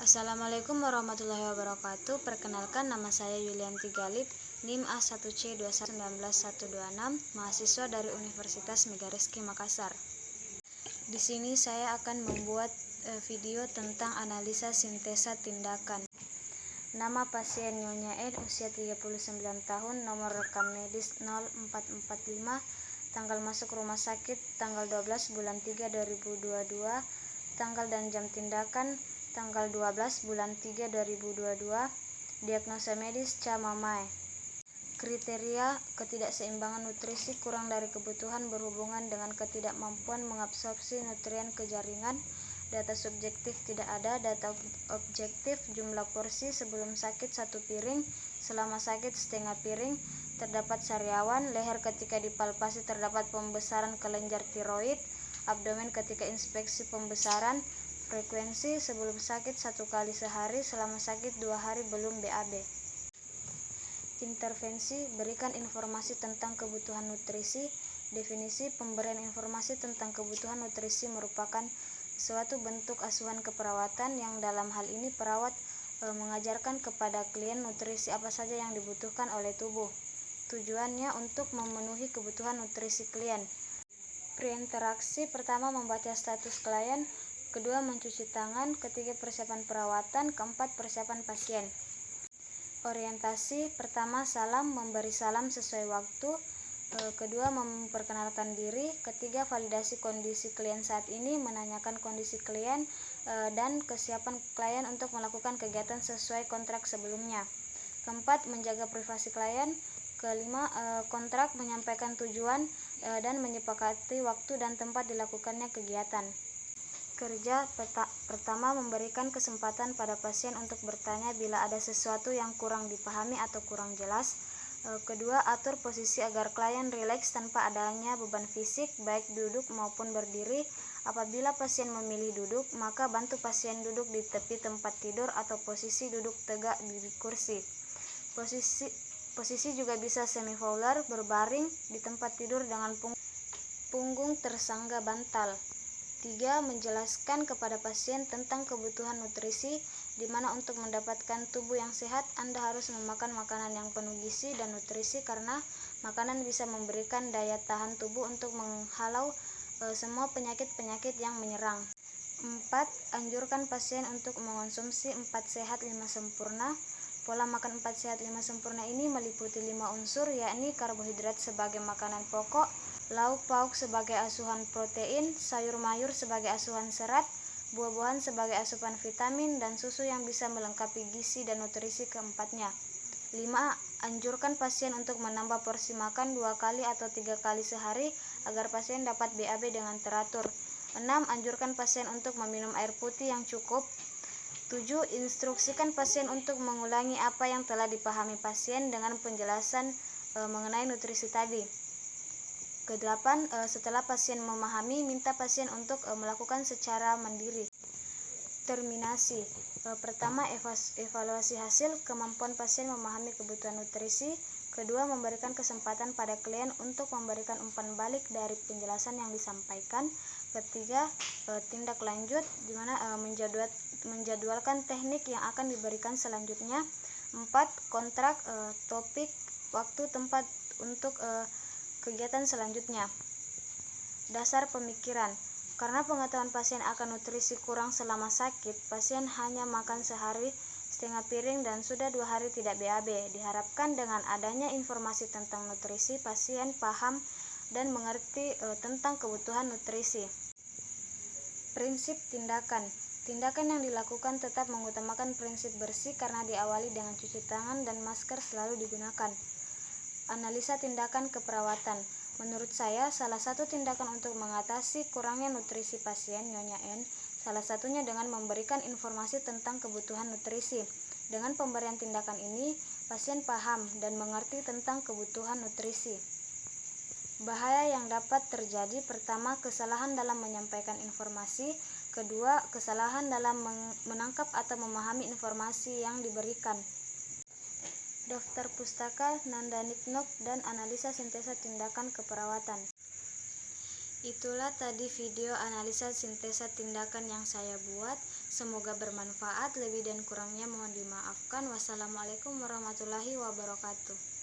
Assalamualaikum warahmatullahi wabarakatuh. Perkenalkan, nama saya Yulianti Galip, NIM A1C2191126, mahasiswa dari Universitas Megarizky Makassar. Di sini saya akan membuat video tentang analisa sintesa tindakan. Nama pasien Nyonya N, usia 39 tahun, nomor rekam medis 0445, tanggal masuk rumah sakit tanggal 12 bulan 3 2022, tanggal dan jam tindakan tanggal 12 bulan 3 2022, diagnosa medis Camamae. Kriteria: ketidakseimbangan nutrisi, kurang dari kebutuhan berhubungan dengan ketidakmampuan mengabsorpsi nutrien ke jaringan. Data subjektif tidak ada. Data objektif: jumlah porsi sebelum sakit 1 piring, selama sakit setengah piring. Terdapat sariawan. Leher ketika dipalpasi terdapat pembesaran kelenjar tiroid. Abdomen ketika inspeksi pembesaran. Frekuensi: sebelum sakit 1 kali sehari, selama sakit 2 hari belum BAB. Intervensi: berikan informasi tentang kebutuhan nutrisi. Definisi: pemberian informasi tentang kebutuhan nutrisi merupakan suatu bentuk asuhan keperawatan yang dalam hal ini perawat mengajarkan kepada klien nutrisi apa saja yang dibutuhkan oleh tubuh. Tujuannya untuk memenuhi kebutuhan nutrisi klien. Preinteraksi: pertama, membaca status klien. Kedua, mencuci tangan. Ketiga, persiapan perawatan. Keempat, persiapan pasien. Orientasi: pertama, salam, memberi salam sesuai waktu. Kedua, memperkenalkan diri. Ketiga, validasi kondisi klien saat ini, menanyakan kondisi klien dan kesiapan klien untuk melakukan kegiatan sesuai kontrak sebelumnya. Keempat, menjaga privasi klien. Kelima, kontrak, menyampaikan tujuan dan menyepakati waktu dan tempat dilakukannya kegiatan. Kerja: pertama, memberikan kesempatan pada pasien untuk bertanya bila ada sesuatu yang kurang dipahami atau kurang jelas. Kedua, atur posisi agar klien rileks tanpa adanya beban fisik, baik duduk maupun berdiri. Apabila pasien memilih duduk, maka bantu pasien duduk di tepi tempat tidur atau posisi duduk tegak di kursi. Posisi juga bisa semi-fowler, berbaring di tempat tidur dengan punggung tersangga bantal. 3. Menjelaskan kepada pasien tentang kebutuhan nutrisi, di mana untuk mendapatkan tubuh yang sehat, Anda harus memakan makanan yang penuh gizi dan nutrisi karena makanan bisa memberikan daya tahan tubuh untuk menghalau semua penyakit-penyakit yang menyerang. 4. Anjurkan pasien untuk mengonsumsi 4 sehat 5 sempurna. Pola makan 4 sehat 5 sempurna ini meliputi 5 unsur, yakni karbohidrat sebagai makanan pokok, lauk pauk sebagai asuhan protein, sayur mayur sebagai asuhan serat, buah-buahan sebagai asupan vitamin, dan susu yang bisa melengkapi gizi dan nutrisi keempatnya. 5. Anjurkan pasien untuk menambah porsi makan 2 kali atau 3 kali sehari agar pasien dapat BAB dengan teratur. 6. Anjurkan pasien untuk meminum air putih yang cukup. 7. Instruksikan pasien untuk mengulangi apa yang telah dipahami pasien dengan penjelasan mengenai nutrisi tadi. Ke-8, setelah pasien memahami, minta pasien untuk melakukan secara mandiri. Terminasi: pertama, evaluasi hasil kemampuan pasien memahami kebutuhan nutrisi. Kedua, memberikan kesempatan pada klien untuk memberikan umpan balik dari penjelasan yang disampaikan. Ketiga, tindak lanjut, di mana menjadwalkan teknik yang akan diberikan selanjutnya. 4. Kontrak, topik, waktu, tempat untuk kegiatan selanjutnya. Dasar pemikiran: karena pengetahuan pasien akan nutrisi kurang selama sakit, pasien hanya makan sehari setengah piring dan sudah 2 hari tidak BAB. Diharapkan dengan adanya informasi tentang nutrisi, pasien paham dan mengerti tentang kebutuhan nutrisi. Prinsip tindakan: tindakan yang dilakukan tetap mengutamakan prinsip bersih karena diawali dengan cuci tangan dan masker selalu digunakan. Analisa tindakan keperawatan: menurut saya, salah satu tindakan untuk mengatasi kurangnya nutrisi pasien Nyonya N, salah satunya dengan memberikan informasi tentang kebutuhan nutrisi. Dengan pemberian tindakan ini, pasien paham dan mengerti tentang kebutuhan nutrisi. Bahaya yang dapat terjadi: pertama, kesalahan dalam menyampaikan informasi. Kedua, kesalahan dalam menangkap atau memahami informasi yang diberikan. Daftar pustaka Nandaniknok dan analisa sintesa tindakan keperawatan. Itulah tadi video analisa sintesa tindakan yang saya buat. Semoga bermanfaat, lebih dan kurangnya mohon dimaafkan. Wassalamualaikum warahmatullahi wabarakatuh.